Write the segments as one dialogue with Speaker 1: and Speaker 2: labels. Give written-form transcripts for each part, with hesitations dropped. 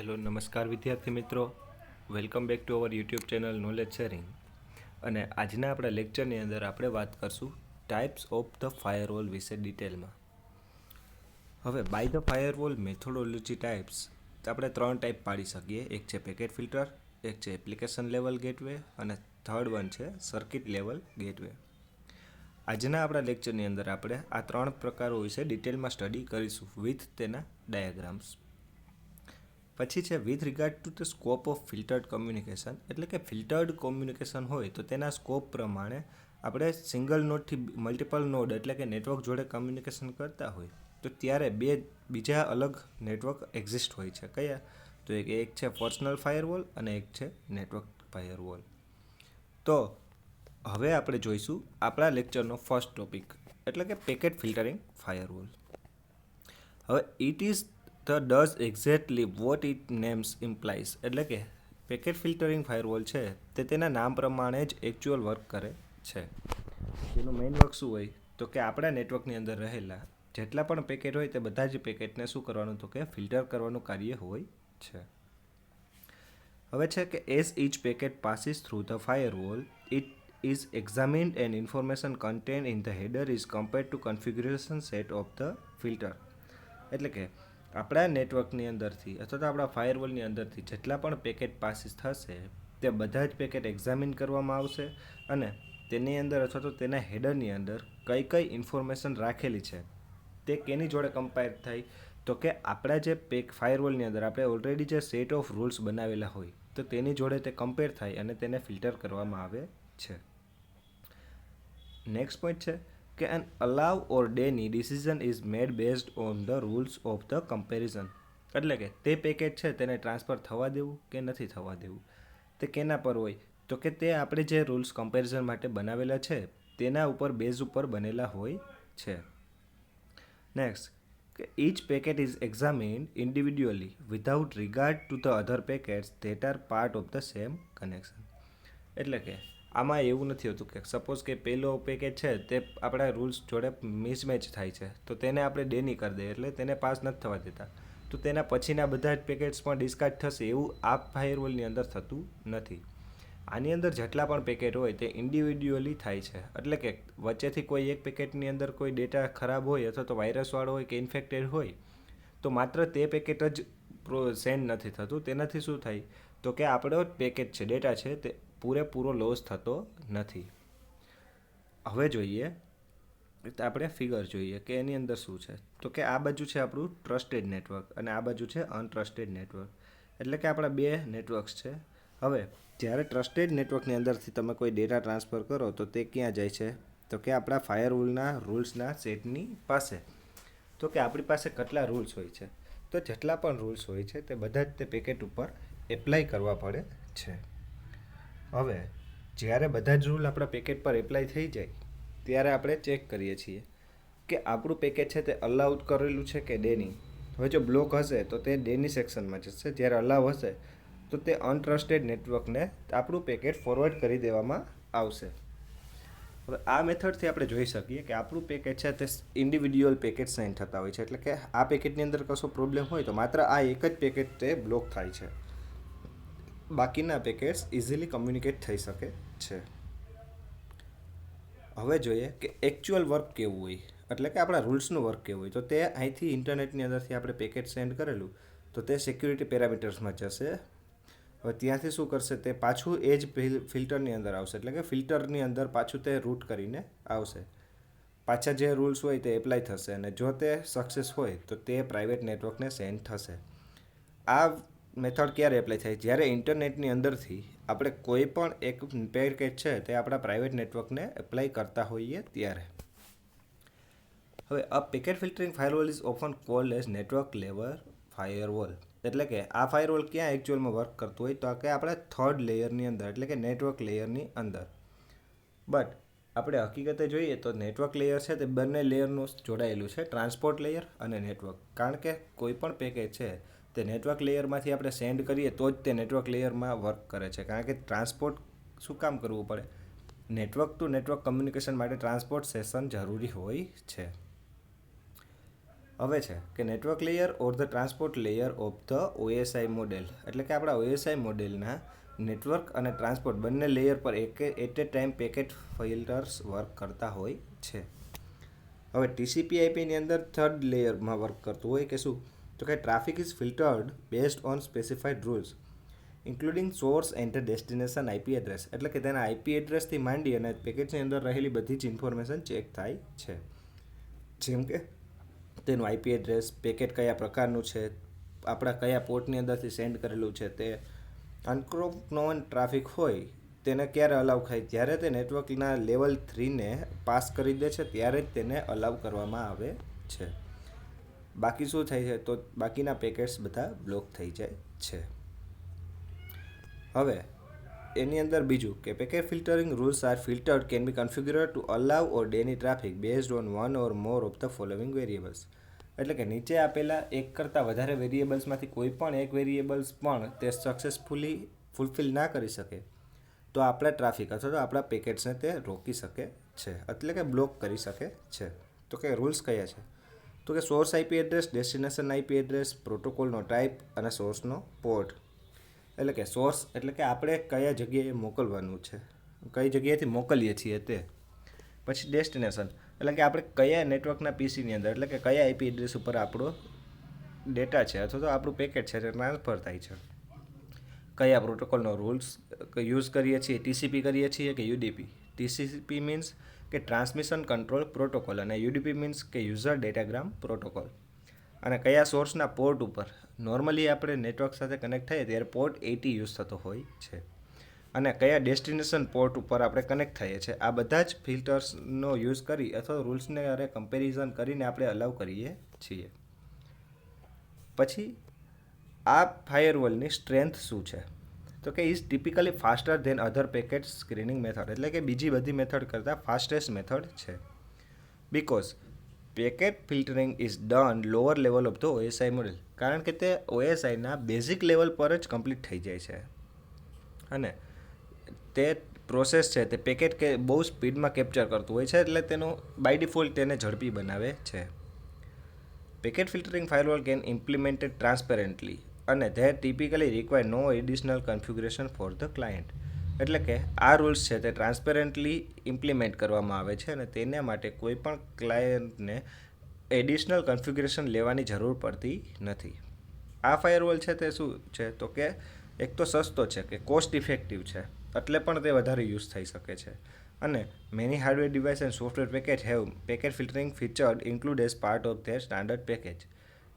Speaker 1: Hello નમસ્કાર વિદ્યાર્થી મિત્રો, welcome back to our YouTube channel knowledge sharing. અને આજના આપણા લેક્ચરની અંદર આપણે વાત કરશું ટાઈપ્સ ઓફ ધ ફાયરવોલ વિશે ડિટેલમાં. હવે by the firewall methodology types આપણે 3 ટાઈપ પાડી શકીએ. એક છે પેકેટ ફિલ્ટર, એક છે એપ્લિકેશન લેવલ ગેટવે અને થર્ડ વન છે સર્કિટ લેવલ ગેટવે. આજના આપણા લેક્ચરની અંદર આપણે આ 3 પ્રકારો વિશે ડિટેલમાં સ્ટડી કરીશું વિથ તેના ડાયાગ્રામ્સ. પછી છે with regard to the scope of filtered communication, એટલે કે ફિલ્ટર્ડ કોમ્યુનિકેશન હોય તો તેના સ્કોપ પ્રમાણે આપણે સિંગલ નોડથી મલ્ટિપલ નોડ એટલે કે નેટવર્ક જોડે કમ્યુનિકેશન કરતા હોય તો ત્યારે બીજા અલગ નેટવર્ક એક્ઝિસ્ટ હોય છે. કયા? તો એક છે પર્સનલ ફાયરવોલ અને એક છે નેટવર્ક ફાયરવોલ. તો હવે આપણે જોઈશું આપણા લેક્ચરનો ફર્સ્ટ ટોપિક, એટલે કે પેકેટ ફિલ્ટરિંગ ફાયરવોલ. હવે it is does exactly what it names implies, એટલે કે પેકેટ ફિલ્ટરિંગ ફાયરવોલ છે તે તેના નામ પ્રમાણે જ એકચ્યુઅલ વર્ક કરે છે. તેનું મેઇન વર્ક શું હોય તો કે આપણા નેટવર્કની અંદર રહેલા જેટલા પણ પેકેટ હોય તે બધા જ પેકેટને શું કરવાનું તો કે ફિલ્ટર કરવાનું કાર્ય હોય છે. હવે છે કે as each packet passes through the firewall it is examined and information contained in the header is compared to configuration set of the filter. એટલે કે આપણા નેટવર્કની અંદરથી અથવા તો આપણા ફાયરવોલની અંદરથી જેટલા પણ પેકેટ પાસીસ થશે તે બધા જ પેકેટ એક્ઝામિન કરવામાં આવશે અને તેની અંદર અથવા તો તેના હેડરની અંદર કઈ કઈ ઇન્ફોર્મેશન રાખેલી છે તે કેની જોડે કમ્પેર થાય તો કે આપણા જે ફાયરવોલની અંદર આપણે ઓલરેડી જે સેટ ઓફ રૂલ્સ બનાવેલા હોય તો તેની જોડે તે કમ્પેર થાય અને તેને ફિલ્ટર કરવામાં આવે છે. નેક્સ્ટ પોઈન્ટ છે કે an allow or deny decision is made based on the rules of the comparison, એટલે કે તે પેકેટ છે તેને ટ્રાન્સફર થવા દેવું કે નથી થવા દેવું તે કેના પર હોય તો કે તે આપણે જે રૂલ્સ કમ્પેરિઝન માટે બનાવેલા છે તેના ઉપર બેઝ ઉપર બનેલા હોય છે. નેક્સ્ટ કે each packet is examined individually without regard to the other packets that are part of the same connection. એટલે કે આમાં એવું નથી હોતું કે સપોઝ કે પહેલો પેકેટ છે તે આપણા રૂલ્સ જોડે મિસમેચ થાય છે તો તેને આપણે ડેની કરી દઈએ એટલે તેને પાસ નથી થવા દેતા, તો તેના પછીના બધા જ પેકેટ્સ પણ ડિસ્કાર્ડ થશે એવું આ ફાયરવોલની અંદર થતું નથી. આની અંદર જેટલા પણ પેકેટ હોય તે ઇન્ડિવિડ્યુઅલી થાય છે, એટલે કે વચ્ચેથી કોઈ એક પેકેટની અંદર કોઈ ડેટા ખરાબ હોય અથવા તો વાયરસવાળો હોય કે ઇન્ફેક્ટેડ હોય તો માત્ર તે પેકેટ જ સેન્ડ નથી થતું. તેનાથી શું થાય તો કે આપણો પેકેટ છે ડેટા છે તે પૂરેપૂરો લોસ થતો નથી. હવે જોઈએ આપણે ફિગર જોઈએ કે એની અંદર શું છે તો કે આ બાજુ છે આપણું ટ્રસ્ટેડ નેટવર્ક અને આ બાજુ છે અનટ્રસ્ટેડ નેટવર્ક, એટલે કે આપણા બે નેટવર્ક્સ છે. હવે જ્યારે ટ્રસ્ટેડ નેટવર્કની અંદરથી તમે કોઈ ડેટા ટ્રાન્સફર કરો તો તે ક્યાં જાય છે તો કે આપણા ફાયરવોલના રૂલ્સના સેટની પાસે. તો કે આપણી પાસે કેટલા રૂલ્સ હોય છે તો જેટલા પણ રૂલ્સ હોય છે તે બધા જ તે પેકેટ ઉપર એપ્લાય કરવા પડે છે. હવે જ્યારે બધા જ રૂલ આપણા પેકેટ પર એપ્લાય થઈ જાય ત્યારે આપણે ચેક કરીએ છીએ કે આપણું પેકેટ છે તે અલાઉડ કરેલું છે કે ડેની. હવે જો બ્લોક હશે તો તે ડેની સેક્શનમાં જશે, જ્યારે અલાવ હશે તો તે અનટ્રસ્ટેડ નેટવર્કને આપણું પેકેટ ફોરવર્ડ કરી દેવામાં આવશે. હવે આ મેથડથી આપણે જોઈ શકીએ કે આપણું પેકેટ છે તે ઇન્ડિવિડ્યુઅલ પેકેટ સેન્ડ થતા હોય છે, એટલે કે આ પેકેટની અંદર કશો પ્રોબ્લેમ હોય તો માત્ર આ એક જ પેકેટ તે બ્લોક થાય છે, બાકીના પેકેટ્સ ઇઝીલી કમ્યુનિકેટ થઈ શકે છે. હવે જોઈએ કે એકચ્યુઅલ વર્ક કેવું હોય, એટલે કે આપણા રૂલ્સનું વર્ક કેવું હોય. તો તે અહીંથી ઇન્ટરનેટની અંદરથી આપણે પેકેટ સેન્ડ કરેલું તો તે સિક્યુરિટી પેરામીટર્સમાં જશે. હવે ત્યાંથી શું કરશે તે પાછું એ જ ફિલ્ટરની અંદર આવશે, એટલે કે ફિલ્ટરની અંદર પાછું તે રૂટ કરીને આવશે. પાછા જે રૂલ્સ હોય તે એપ્લાય થશે અને જો તે સક્સેસ હોય તો તે પ્રાઇવેટ નેટવર્કને સેન્ડ થશે. આ મેથડ ક્યારે એપ્લાય થાય? જ્યારે ઇન્ટરનેટની અંદરથી આપણે કોઈ પણ એક પેકેટ છે તે આપણા પ્રાઇવેટ નેટવર્કને એપ્લાય કરતા હોઈએ ત્યારે. હવે અ packet filtering firewall is often cold as network level firewall, એટલે કે આ ફાયરવોલ ક્યાં એકચ્યુઅલમાં વર્ક કરતું હોય તો કે આપણા થર્ડ લેયરની અંદર, એટલે કે નેટવર્ક લેયરની અંદર. બટ આપણે હકીકતે જોઈએ તો નેટવર્ક લેયર છે તે બંને લેયરનું જોડાયેલું છે, ટ્રાન્સપોર્ટ લેયર અને નેટવર્ક. કારણ કે કોઈ પણ પેકેટ છે તે નેટવર્ક લેયરમાંથી આપણે સેન્ડ કરીએ તો જ તે નેટવર્ક લેયરમાં વર્ક કરે છે. કારણ કે ટ્રાન્સપોર્ટ શું કામ કરવું પડે? નેટવર્ક ટુ નેટવર્ક કમ્યુનિકેશન માટે ટ્રાન્સપોર્ટ સેશન જરૂરી હોય છે. હવે છે કે network layer or the transport layer of the OSI model, એટલે કે આપણા ઓએસઆઈ મોડેલના નેટવર્ક અને ટ્રાન્સપોર્ટ બંને લેયર પર at a time packet filters work કરતા હોય છે. હવે ટીસીપી આઈપીની અંદર થર્ડ લેયરમાં વર્ક કરતું હોય કે શું, તો કે traffic is filtered based on specified rules including source and destination IP address, એટલે કે તેના આઈપી એડ્રેસથી માંડી અને પેકેટની અંદર રહેલી બધી જ ઇન્ફોર્મેશન ચેક થાય છે. જેમ કે તેનું આઈપી એડ્રેસ, પેકેટ કયા પ્રકારનું છે, આપણા કયા પોર્ટની અંદરથી સેન્ડ કરેલું છે, તે અનક્રોનોન ટ્રાફિક હોય તેને ક્યારે અલાઉ થાય, જ્યારે તે નેટવર્કના લેવલ 3ને પાસ કરી દે છે ત્યારે જ તેને અલાઉ કરવામાં આવે છે. બાકી શું થાય છે, તો બાકીના પેકેટ્સ બધા બ્લોક થઈ જાય છે. હવે એની અંદર બીજું કે packet filtering rules are filtered can be configured to allow or deny traffic based on one or more of the following variables, એટલે કે નીચે આપેલા એક કરતાં વધારે વેરિયેબલ્સમાંથી કોઈ પણ એક વેરિયેબલ્સ પણ તે સક્સેસફુલી ફૂલફિલ ના કરી શકે તો આપણા ટ્રાફિક અથવા તો આપણા પેકેટ્સને તે રોકી શકે છે, એટલે કે બ્લોક કરી શકે છે. તો કે રૂલ્સ કયા છે, તો કે source IP address, destination IP address, પ્રોટોકોલનો ટાઈપ અને સોર્સનો પોર્ટ, એટલે કે સોર્સ એટલે કે આપણે કયા જગ્યાએ મોકલવાનું છે, કઈ જગ્યાએથી મોકલીએ છીએ તે. પછી ડેસ્ટિનેશન એટલે કે આપણે કયા નેટવર્કના પીસીની અંદર, એટલે કે કયા આઈપી એડ્રેસ ઉપર આપણો ડેટા છે અથવા તો આપણું પેકેટ છે તે ટ્રાન્સફર થાય છે. કયા પ્રોટોકોલનો રૂલ્સ યુઝ કરીએ છીએ, ટીસીપી કરીએ છીએ કે યુડીપી. ટીસીપી મીન્સ કે ટ્રાન્સમિશન કંટ્રોલ પ્રોટોકોલ અને યુડીપી મીન્સ કે યુઝર ડેટાગ્રામ પ્રોટોકોલ. અને કયા સોર્સના પોર્ટ ઉપર, નોર્મલી આપણે નેટવર્ક સાથે કનેક્ટ થઈએ ત્યારે પોર્ટ 80 યુઝ થતો હોય છે, અને કયા ડેસ્ટિનેશન પોર્ટ ઉપર આપણે કનેક્ટ થઈએ છીએ. આ બધા જ ફિલ્ટર્સનો યુઝ કરી અથવા રૂલ્સને અરે કમ્પેરિઝન કરીને આપણે અલાઉ કરીએ છીએ. પછી આ ફાયરવોલની સ્ટ્રેન્થ શું છે, તો કે is typically faster than other packet screening method, એટલે કે બીજી બધી મેથડ કરતાં ફાસ્ટેસ્ટ મેથડ છે. Because packet filtering is done lower level of the OSI model, કારણ કે તે ઓએસઆઈના બેઝિક લેવલ પર જ કમ્પ્લીટ થઈ જાય છે અને તે પ્રોસેસ છે તે પેકેટ કે બહુ સ્પીડમાં કેપ્ચર કરતું હોય છે, એટલે તેનું બાય ડિફોલ્ટ તેને ઝડપી બનાવે છે. Packet filtering firewall can implemented transparently અને there typically require no additional configuration for the client, એટલે કે આ રૂલ્સ છે તે ટ્રાન્સપેરેન્ટલી ઇમ્પ્લિમેન્ટ કરવામાં આવે છે અને તેના માટે કોઈ પણ ક્લાયન્ટને એડિશનલ કન્ફિગ્યુરેશન લેવાની જરૂર પડતી નથી. આ ફાયરવોલ છે તે શું છે, તો કે એક તો સસ્તો છે કે કોસ્ટ ઇફેક્ટિવ છે, એટલે પણ તે વધારે યુઝ થઈ શકે છે. અને many hardware device and software package have packet filtering featured include as part of their standard package,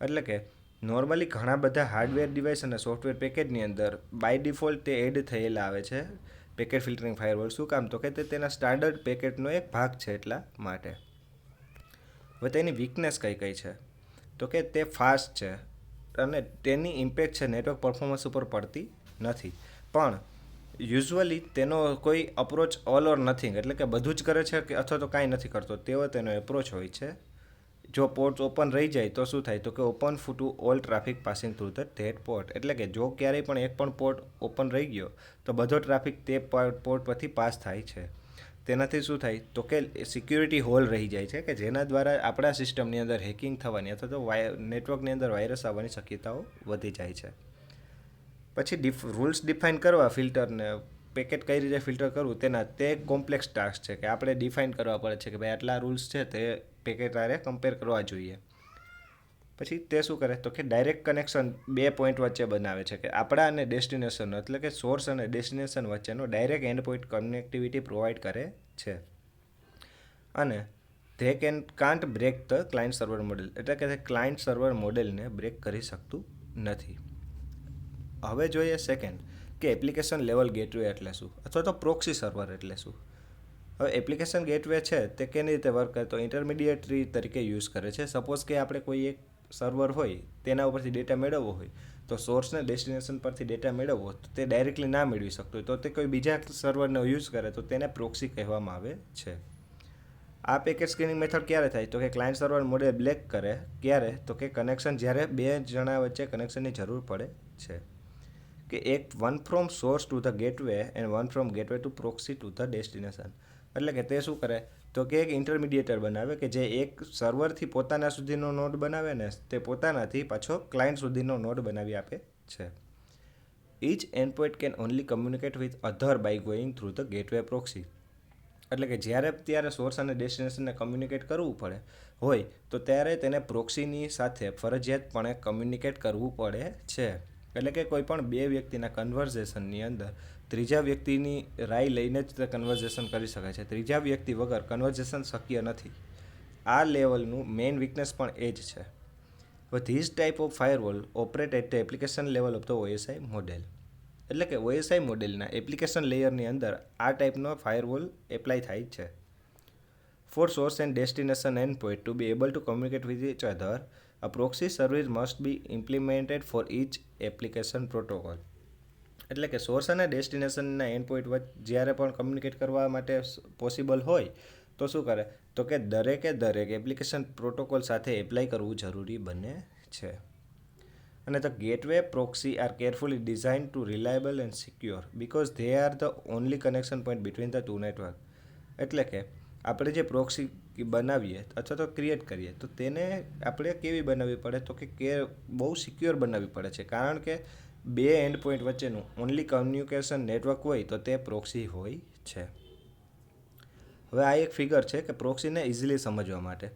Speaker 1: એટલે કે નોર્મલી ઘણા બધા હાર્ડવેર ડિવાઇસ અને સોફ્ટવેર પેકેજની અંદર બાય ડિફોલ્ટ તે એડ થયેલા આવે છે પેકેટ ફિલ્ટરિંગ ફાયરવોલ. શું કામ, તો કે તે તેના સ્ટાન્ડર્ડ પેકેટનો એક ભાગ છે એટલા માટે. હવે તેની વીકનેસ કઈ કઈ છે, તો કે તે ફાસ્ટ છે અને તેની ઇમ્પેક્ટ છે નેટવર્ક પરફોર્મન્સ ઉપર પડતી નથી, પણ યુઝ્યુઅલી તેનો કોઈ અપ્રોચ ઓલ ઓર નથિંગ, એટલે કે બધું જ કરે છે કે અથવા તો કાંઈ નથી કરતો તેવો તેનો એપ્રોચ હોય છે. જો પોર્ટ ઓપન રહી જાય તો શું થાય, તો કે open to all traffic passing through the that port, એટલે કે જો ક્યારેય પણ એક પણ પોર્ટ ઓપન રહી ગયો તો બધો ટ્રાફિક તે પોર્ટ પરથી પાસ થાય છે. તેનાથી શું થાય, તો કે સિક્યુરિટી હોલ રહી જાય છે કે જેના દ્વારા આપણા સિસ્ટમની અંદર હેકિંગ થવાની અથવા તો નેટવર્કની અંદર વાયરસ આવવાની શક્યતાઓ વધી જાય છે. પછી રૂલ્સ ડિફાઇન કરવા ફિલ્ટરને, પેકેટ કઈ રીતે ફિલ્ટર કરવું તેના, તે કોમ્પ્લેક્સ ટાસ્ક છે કે આપણે ડિફાઇન કરવા પડે છે કે ભાઈ આટલા રૂલ્સ છે તે પેકેટ આરે કમ્પેર કરવા જોઈએ. પછી તે શું કરે, તો કે ડાયરેક્ટ કનેક્શન બે પોઈન્ટ વચ્ચે બનાવે છે કે આપણા અને ડેસ્ટિનેશન, એટલે કે સોર્સ અને ડેસ્ટિનેશન વચ્ચેનો direct end point connectivity provide કરે છે. અને they can't break the client server model, એટલે કે તે ક્લાયન્ટ સર્વર મોડેલને બ્રેક કરી શકતું નથી. હવે જોઈએ સેકન્ડ કે એપ્લિકેશન લેવલ ગેટવે એટલે શું, અથવા તો પ્રોક્સી સર્વર એટલે શું. હવે એપ્લિકેશન ગેટવે છે તે કેવી રીતે વર્ક કરે, તો ઇન્ટરમીડિયેટરી તરીકે યુઝ કરે છે. સપોઝ કે આપણે કોઈ એક સર્વર હોય તેના ઉપરથી ડેટા મેળવવો હોય, તો સોર્સને ડેસ્ટિનેશન પરથી ડેટા મેળવવો તો તે ડાયરેક્ટલી ના મેળવી શકતો હોય, તો તે કોઈ બીજા સર્વરનો યુઝ કરે તો તેને પ્રોક્સી કહેવામાં આવે છે. આ પેકેટ સ્કેનિંગ મેથડ ક્યારે થાય, તો કે ક્લાયન્ટ સર્વર મોડેલ બ્રેક કરે ક્યારે, તો કે કનેક્શન જ્યારે બે જણા વચ્ચે કનેક્શનની જરૂર પડે છે, કે એક one from source to the gateway and one from gateway two proxy to the destination, એટલે કે તે શું કરે, તો કે એક ઇન્ટરમીડિયેટર બનાવે કે જે એક સર્વરથી પોતાના સુધીનો નોડ બનાવે ને તે પોતાનાથી પાછો ક્લાયન્ટ સુધીનો નોડ બનાવી આપે છે. Each endpoint can only communicate with other by going through the gateway proxy. એટલે કે જ્યારે ત્યારે સોર્સ અને ડેસ્ટિનેશનને કમ્યુનિકેટ કરવું પડે હોય તો ત્યારે તેને પ્રોક્સીની સાથે ફરજિયાતપણે કમ્યુનિકેટ કરવું પડે છે. એટલે કે કોઈ પણ બે વ્યક્તિના કન્વર્ઝેશનની અંદર ત્રીજા વ્યક્તિની રાય લઈને જ તે કન્વર્ઝેશન કરી શકાય છે. ત્રીજા વ્યક્તિ વગર કન્વર્ઝેશન શક્ય નથી. આ લેવલનું મેઇન વીકનેસ પણ એ જ છે. But this type of firewall operate at the application level of the OSI model. એટલે કે OSI મોડેલના એપ્લિકેશન લેયરની અંદર આ ટાઈપનો ફાયરવોલ એપ્લાય થાય છે. For source and destination endpoint to be able to communicate with each other, a proxy service must be implemented for each application protocol. એટલે કે સોર્સ અને ડેસ્ટિનેશનના એન્ડપોઈન્ટ જ્યારે પણ કમ્યુનિકેટ કરવા માટે પોસિબલ હોય તો શું કરે તો કે દરેક એપ્લિકેશન પ્રોટોકોલ સાથે એપ્લાય કરવું જરૂરી બને છે. અને the gateway proxy are carefully design to reliable and secure because they are the only connection point between the two network. એટલે કે આપણે જે પ્રોક્સી બનાવીએ અથવા તો ક્રિએટ કરીએ તો તેને આપણે કેવી બનાવવી પડે તો કે બહુ સિક્યોર બનાવવી પડે છે. કારણ કે બે એન્ડ પોઈન્ટ વચ્ચેનું ઓનલી કમ્યુનિકેશન નેટવર્ક હોય તો તે પ્રોક્સી હોય છે. હવે આ એક ફિગર છે કે પ્રોક્સીને ઇઝીલી સમજવા માટે.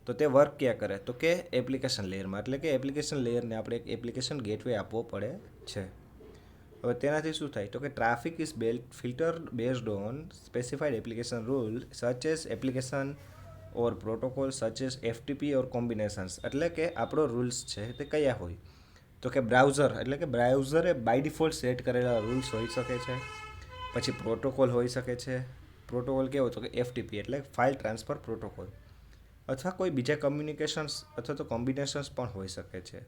Speaker 1: તો તે વર્ક ક્યાં કરે તો કે એપ્લિકેશન લેયરમાં. એટલે કે એપ્લિકેશન લેયરને આપણે એક એપ્લિકેશન ગેટવે આપવો પડે છે. હવે તેનાથી શું થાય તો કે traffic is filter based on specified application rule such as application or protocol such as FTP or combinations. એટલે કે આપણો રૂલ્સ છે તે કયા હોય તો કે બ્રાઉઝર એટલે કે બ્રાઉઝરે બાય ડિફોલ્ટ સેટ કરેલા રૂલ્સ હોઈ શકે છે. પછી પ્રોટોકોલ હોઈ શકે છે. પ્રોટોકોલ કેવો તો કે FTP એટલે ફાઇલ ટ્રાન્સફર પ્રોટોકોલ, અથવા કોઈ બીજા કમ્યુનિકેશન્સ અથવા તો કોમ્બિનેશન્સ પણ હોઈ શકે છે.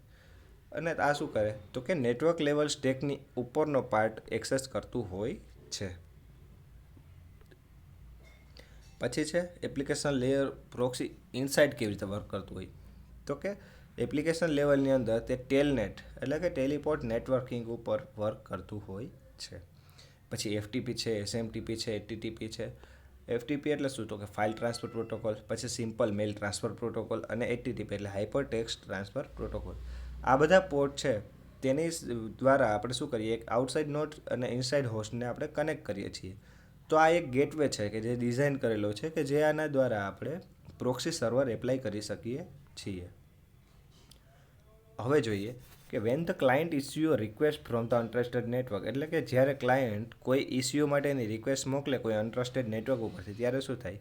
Speaker 1: અને આ શું કરે તો કે નેટવર્ક લેવલ સ્ટેકની ઉપરનો પાર્ટ એક્સેસ કરતું હોય છે. પછી છે એપ્લિકેશન લેયર પ્રોક્સી ઇનસાઇડ કેવી રીતે વર્ક કરતું હોય તો કે એપ્લિકેશન લેવલની અંદર તે ટેલનેટ એટલે કે ટેલિપોર્ટ નેટવર્કિંગ ઉપર વર્ક કરતું હોય છે. પછી FTP છે, SMTP છે, HTTP છે. FTP એટલે શું તો કે ફાઇલ ટ્રાન્સફર પ્રોટોકોલ, પછી સિમ્પલ મેલ ટ્રાન્સફર પ્રોટોકોલ, અને HTTP એટલે હાઇપર ટેક્સ્ટ ટ્રાન્સફર પ્રોટોકોલ. આ બધા પોર્ટ છે તેની દ્વારા આપણે શું કરીએ એક આઉટસાઇડ નોડ અને ઇનસાઇડ હોસ્ટને આપણે કનેક્ટ કરીએ છીએ. તો આ એક ગેટવે છે કે જે ડિઝાઇન કરેલો છે કે જે આના દ્વારા આપણે પ્રોક્સી સર્વર એપ્લાય કરી શકીએ છીએ. હવે જોઈએ કે when the client issue request from the untrusted network. એટલે કે જ્યારે ક્લાયન્ટ કોઈ ઇસ્યુ માટેની રિક્વેસ્ટ મોકલે કોઈ અનટ્રસ્ટેડ નેટવર્ક ઉપરથી ત્યારે શું થાય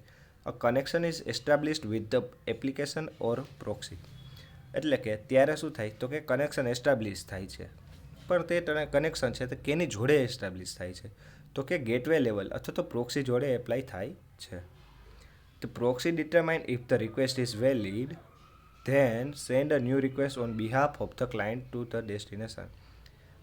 Speaker 1: a connection is established with the application or proxy. એટલે કે ત્યારે શું થાય તો કે કનેક્શન એસ્ટાબ્લિશ થાય છે. પણ તે કનેક્શન છે તે કેની જોડે એસ્ટાબ્લિશ થાય છે તો કે ગેટવે લેવલ અથવા તો પ્રોક્સી જોડે એપ્લાય થાય છે. The proxy determine if the request is valid then send a new request on behalf of the client to the destination.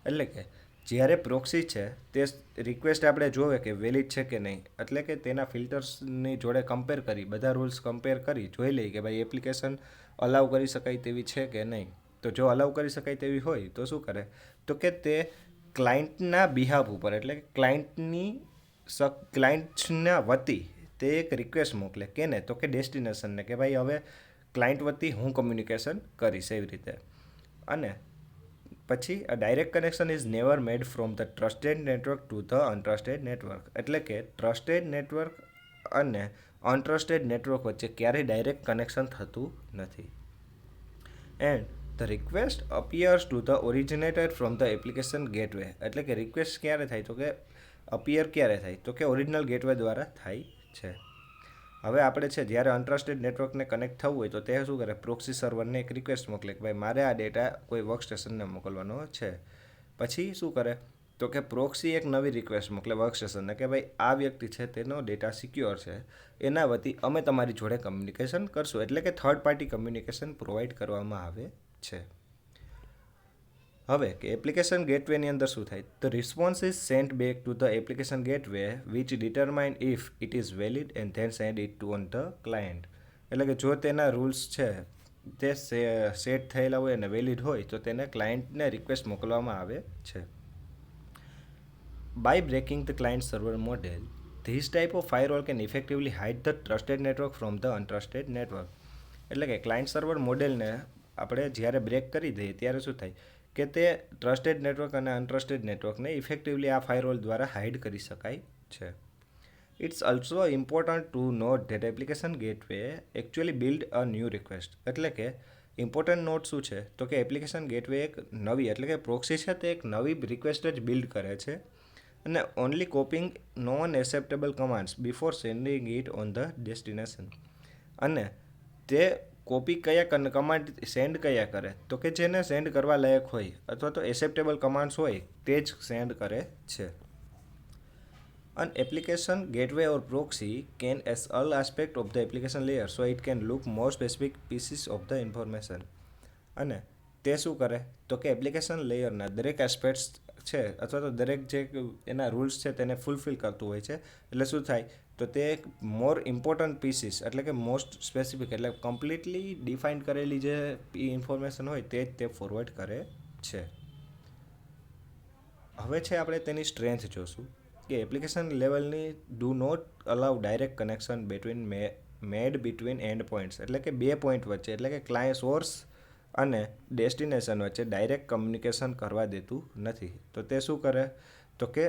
Speaker 1: એટલે કે જ્યારે પ્રોક્સી છે તે રિક્વેસ્ટ આપણે જોવે કે વેલિડ છે કે નહીં, એટલે કે તેના ફિલ્ટર્સની જોડે કમ્પેર કરી બધા રૂલ્સ કમ્પેર કરી જોઈ લઈએ કે ભાઈ એપ્લિકેશન અલાઉ કરી શકાય તેવી છે કે નહીં. તો જો અલાઉ કરી શકાય તેવી હોય તો શું કરે તો કે તે ક્લાયન્ટના બિહાફ ઉપર એટલે કે ક્લાયન્ટના વતી તે એક રિક્વેસ્ટ મોકલે કેને તો કે ડેસ્ટિનેશનને કે ભાઈ હવે ક્લાયન્ટ વતી હું કમ્યુનિકેશન કરીશ એવી રીતે. અને પછી a direct connection is never made from the trusted network to the untrusted network. એટલે કે ટ્રસ્ટેડ નેટવર્ક અને અનટ્રસ્ટેડ નેટવર્ક વચ્ચે ક્યારેય ડાયરેક્ટ કનેક્શન થતું નથી. And the request appears to the originated from the application gateway. એટલે કે રિક્વેસ્ટ ક્યારે થાય તો કે અપિયર ક્યારે થાય તો કે ઓરિજિનલ ગેટવે દ્વારા થાય છે. હવે આપણે છે જ્યારે અનટ્રસ્ટેડ નેટવર્કને કનેક્ટ થવું હોય તો તે શું કરે પ્રોક્સી સર્વરને એક રિક્વેસ્ટ મોકલે કે ભાઈ મારે આ ડેટા કોઈ વર્ક સ્ટેશનને મોકલવાનો છે. પછી શું કરે તો કે પ્રોક્સી એક નવી રિક્વેસ્ટ મોકલે વર્ક સ્ટેશનને કે ભાઈ આ વ્યક્તિ છે તેનો ડેટા સિક્યોર છે, એના વતી અમે તમારી જોડે કમ્યુનિકેશન કરશું. એટલે કે થર્ડ પાર્ટી કમ્યુનિકેશન પ્રોવાઈડ કરવામાં આવે છે. હવે કે એપ્લિકેશન ગેટવેની અંદર શું થાય the response is sent back to the application gateway which determine if it is valid and then send it to on the client. એટલે કે જો તેના રૂલ્સ છે તે સેટ થયેલા હોય અને વેલિડ હોય તો તેને ક્લાયન્ટને રિક્વેસ્ટ મોકલવામાં આવે છે. By breaking the client server model this type of firewall can effectively hide the trusted network from the untrusted network. એટલે કે ક્લાયન્ટ સર્વર મોડેલને આપણે જ્યારે બ્રેક કરી દઈએ ત્યારે શું થાય કે તે ટ્રસ્ટેડ નેટવર્ક અને અનટ્રસ્ટેડ નેટવર્કને ઇફેક્ટિવલી આ ફાયરવોલ દ્વારા હાઇડ કરી શકાય છે. It's also important to note that application gateway actually build a new request. એટલે કે ઇમ્પોર્ટન્ટ નોટ શું છે તો કે એપ્લિકેશન ગેટવે એક નવી એટલે કે પ્રોક્સી છે તે એક નવી રિક્વેસ્ટ જ બિલ્ડ કરે છે અને only coping non acceptable commands before sending it on the destination. અને તે કોપી કયા કમાન્ડ સેન્ડ કયા કરે તો કે જેને સેન્ડ કરવા લાયક હોય અથવા તો એક્સેપ્ટેબલ કમાન્ડ્સ હોય તે જ સેન્ડ કરે છે. An application gateway or proxy can as all aspect of the application layer so it can look more specific pieces of the information. અને તે શું કરે તો કે એપ્લિકેશન લેયરના દરેક એસ્પેક્ટ્સ છે અથવા તો દરેક જે એના રૂલ્સ છે તેને ફૂલફિલ કરતું હોય છે. એટલે શું થાય તો તે એક મોર ઇમ્પોર્ટન્ટ પીસીસ એટલે કે મોસ્ટ સ્પેસિફિક એટલે કમ્પ્લીટલી ડિફાઇન કરેલી જે ઇન્ફોર્મેશન હોય તે જ તે ફોરવર્ડ કરે છે. હવે છે આપણે તેની સ્ટ્રેન્થ જોશું કે એપ્લિકેશન લેવલની do not allow direct connection made between end points. એટલે કે બે પોઈન્ટ વચ્ચે એટલે કે ક્લાયન્ટ સોર્સ અને ડેસ્ટિનેશન વચ્ચે ડાયરેક્ટ કમ્યુનિકેશન કરવા દેતું નથી. તો તે શું કરે તો કે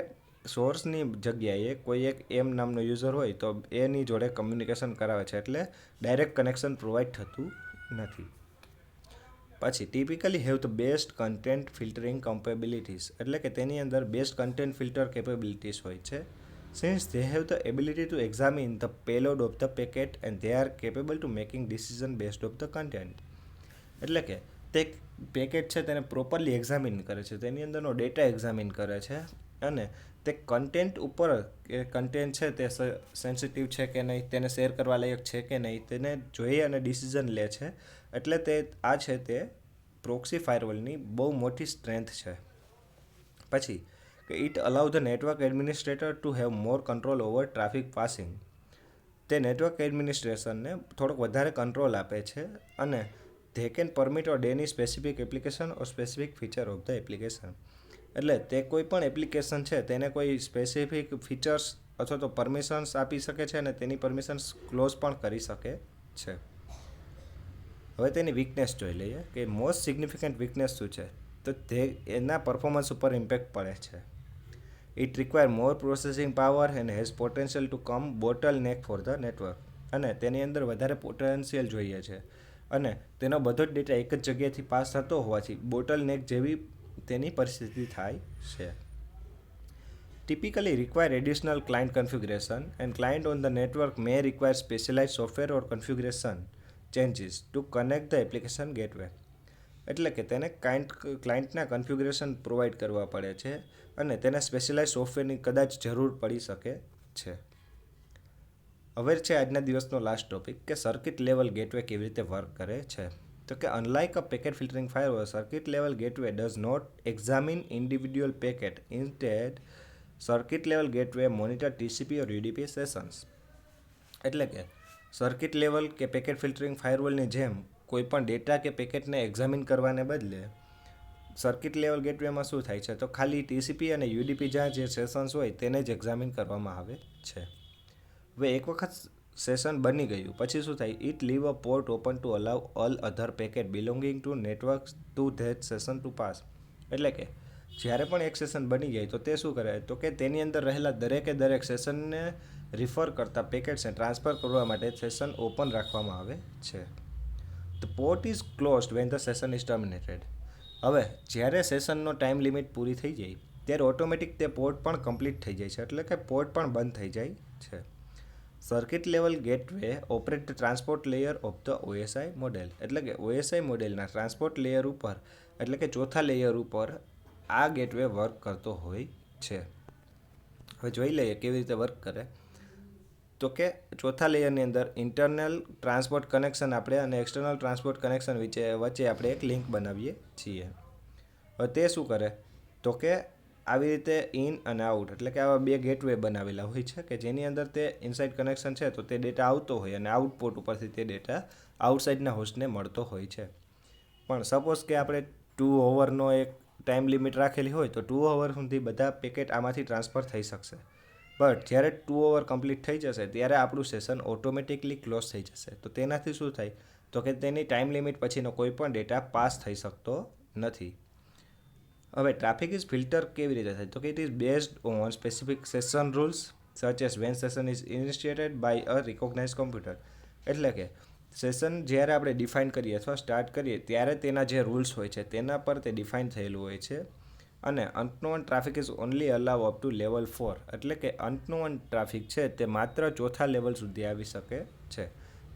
Speaker 1: સોર્સની જગ્યાએ કોઈ એક એમ નામનો યુઝર હોય તો એની જોડે કમ્યુનિકેશન કરાવે છે એટલે ડાયરેક્ટ કનેક્શન પ્રોવાઈડ થતું નથી. પછી typically have the best content filtering capabilities. એટલે કે તેની અંદર બેસ્ટ કન્ટેન્ટ ફિલ્ટર કેપેબિલિટીઝ હોય છે. Since they have the ability to examine the payload of the packet and they are capable to making decision based of the content. એટલે કે તે packet છે તેને પ્રોપરલી એક્ઝામિન કરે છે, તેની અંદરનો ડેટા એક્ઝામિન કરે છે અને તે કન્ટેન્ટ ઉપર કે કન્ટેન્ટ છે તે સેન્સિટિવ છે કે નહીં, તેને શેર કરવા લાયક છે કે નહીં, તેને જોઈ અને ડિસિઝન લે છે. એટલે તે આ છે તે પ્રોક્સી ફાયરવોલની બહુ મોટી સ્ટ્રેન્થ છે. પછી કે it allow the network administrator to have more control over traffic passing. તે નેટવર્ક એડમિનિસ્ટ્રેશનને થોડોક વધારે કંટ્રોલ આપે છે અને they can permit or any specific application or specific feature of the application. એટલે તે કોઈ પણ એપ્લિકેશન છે તેને કોઈ સ્પેસિફિક ફીચર્સ અથવા તો પરમિશન્સ આપી શકે છે અને તેની પરમિશન્સ ક્લોઝ પણ કરી શકે છે. હવે તેની વીકનેસ જોઈ લઈએ કે મોસ્ટ સિગ્નિફિકન્ટ વીકનેસ શું છે તો તે એના પરફોર્મન્સ ઉપર ઇમ્પેક્ટ પડે છે. It require more processing power and has potential to come bottleneck for the network. અને તેની અંદર વધારે પોટેન્શિયલ જોઈએ છે અને તેનો બધો જ ડેટા એક જ જગ્યાએથી પાસ થતો હોવાથી બોટલ નેક જેવી તેની પરિસ્થિતિ થાય છે. Typically require additional client configuration and client on the network may require specialized software or configuration changes to connect the application gateway. એટલે કે તેને ક્લાયન્ટના કન્ફિગ્યુરેશન પ્રોવાઈડ કરવા પડે છે અને તેને સ્પેશિયલાઇઝ સોફ્ટવેરની કદાચ જરૂર પડી શકે છે. હવે છે આજના દિવસનો લાસ્ટ ટોપિક કે સર્કિટ લેવલ ગેટવે કેવી રીતે વર્ક કરે છે. તો કે unlike a packet filtering firewall, circuit level gateway does not examine individual packet. Instead circuit level gateway monitor TCP or UDP sessions. એટલે કે સર્કિટ લેવલ કે પેકેટ ફિલ્ટરિંગ ફાયરવોલની જેમ કોઈ પણ ડેટા કે પેકેટને એક્ઝામિન કરવાને બદલે સર્કિટ લેવલ ગેટવેમાં શું થાય છે તો ખાલી TCP અને UDP જ્યાં જે સેશન્સ હોય તેને જ એક્ઝામિન કરવામાં આવે છે. હવે એક વખત સેશન બની ગયું પછી શું થાય, it leave a port open to allow all other packet belonging to network to that session to pass. એટલે કે જ્યારે પણ એક સેશન બની જાય તો તે શું કરે તો કે તેની અંદર રહેલા દરેકે દરેક સેશનને રિફર કરતા પેકેટ્સને ટ્રાન્સફર કરવા માટે સેશન ઓપન રાખવામાં આવે છે. The port is closed when the session is terminated. હવે જ્યારે સેશનનો ટાઈમ લિમિટ પૂરી થઈ જાય ત્યારે ઓટોમેટિક તે પોર્ટ પણ કમ્પ્લીટ થઈ જાય છે એટલે કે પોર્ટ પણ બંધ થઈ જાય છે. Circuit level gateway operate the transport layer of the OSI model. એટલે કે OSI મોડેલના ટ્રાન્સપોર્ટ લેયર ઉપર એટલે કે ચોથા લેયર ઉપર આ ગેટવે વર્ક કરતો હોય છે. હવે જોઈ લઈએ કેવી રીતે વર્ક કરે. તો કે ચોથા લેયરની અંદર ઇન્ટરનલ ટ્રાન્સપોર્ટ કનેક્શન આપણે અને એક્સટર્નલ ટ્રાન્સપોર્ટ કનેક્શન વચ્ચે આપણે એક લિંક બનાવીએ છીએ. હવે તે શું કરે તો કે આવી રીતે ઇન અને આઉટ એટલે કે આવા બે ગેટવે બનાવેલા હોય છે કે જેની અંદર તે ઇનસાઇડ કનેક્શન છે તો તે ડેટા આવતો હોય અને આઉટપુટ ઉપરથી તે ડેટા આઉટસાઇડના હોસ્ટને મળતો હોય છે. પણ સપોઝ કે આપણે 2 અવરનો એક ટાઈમ લિમિટ રાખેલી હોય તો 2 અવર સુધી બધા પેકેટ આમાંથી ટ્રાન્સફર થઈ શકશે. બટ જ્યારે 2 ઓવર કમ્પ્લીટ થઈ જશે ત્યારે આપણું સેશન ઓટોમેટિકલી ક્લોઝ થઈ જશે. તો તેનાથી શું થાય તો કે તેની ટાઈમ લિમિટ પછીનો કોઈ પણ ડેટા પાસ થઈ શકતો નથી. હવે ટ્રાફિક ઇઝ ફિલ્ટર કેવી રીતે થાય તો કે it is based on specific session rules such as when session is initiated by a recognize computer. એટલે કે સેશન જ્યારે આપણે ડિફાઇન કરીએ અથવા સ્ટાર્ટ કરીએ ત્યારે તેના જે રૂલ્સ હોય છે તેના પર તે ડિફાઇન થયેલું હોય છે. અને unknown traffic is only allow up to level 4. એટલે કે અનનોન ટ્રાફિક છે તે માત્ર ચોથા લેવલ સુધી આવી શકે છે,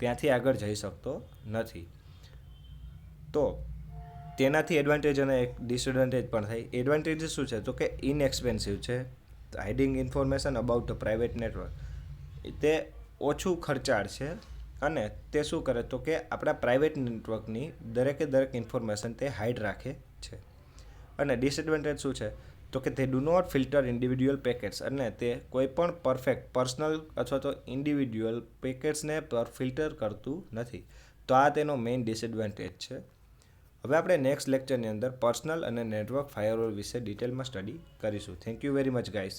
Speaker 1: ત્યાંથી આગળ જઈ શકતો નથી. તો તેનાથી એડવાન્ટેજ અને એક ડિસએડવાન્ટેજ પણ થાય. એડવાન્ટેજીસ શું છે તો કે ઇનએક્સપેન્સિવ છે, hiding information about a private network, તે ઓછું ખર્ચાળ છે અને તે શું કરે તો કે આપણા પ્રાઇવેટ નેટવર્કની દરેકે દરેક ઇન્ફોર્મેશન તે હાઇડ રાખે છે. અને ડિસએડવાન્ટેજ શું છે તો કે તે do not filter individual packets, અને તે કોઈ પણ પરફેક્ટ પર્સનલ અથવા તો ઇન્ડિવિડ્યુઅલ પેકેટ્સને ફિલ્ટર કરતું નથી. તો આ તેનો મેઇન ડિસએડવાન્ટેજ છે. હવે આપણે નેક્સ્ટ લેક્ચરની અંદર પર્સનલ અને નેટવર્ક ફાયરવોલ વિશે ડિટેલમાં સ્ટડી કરીશું. Thank you very much guys.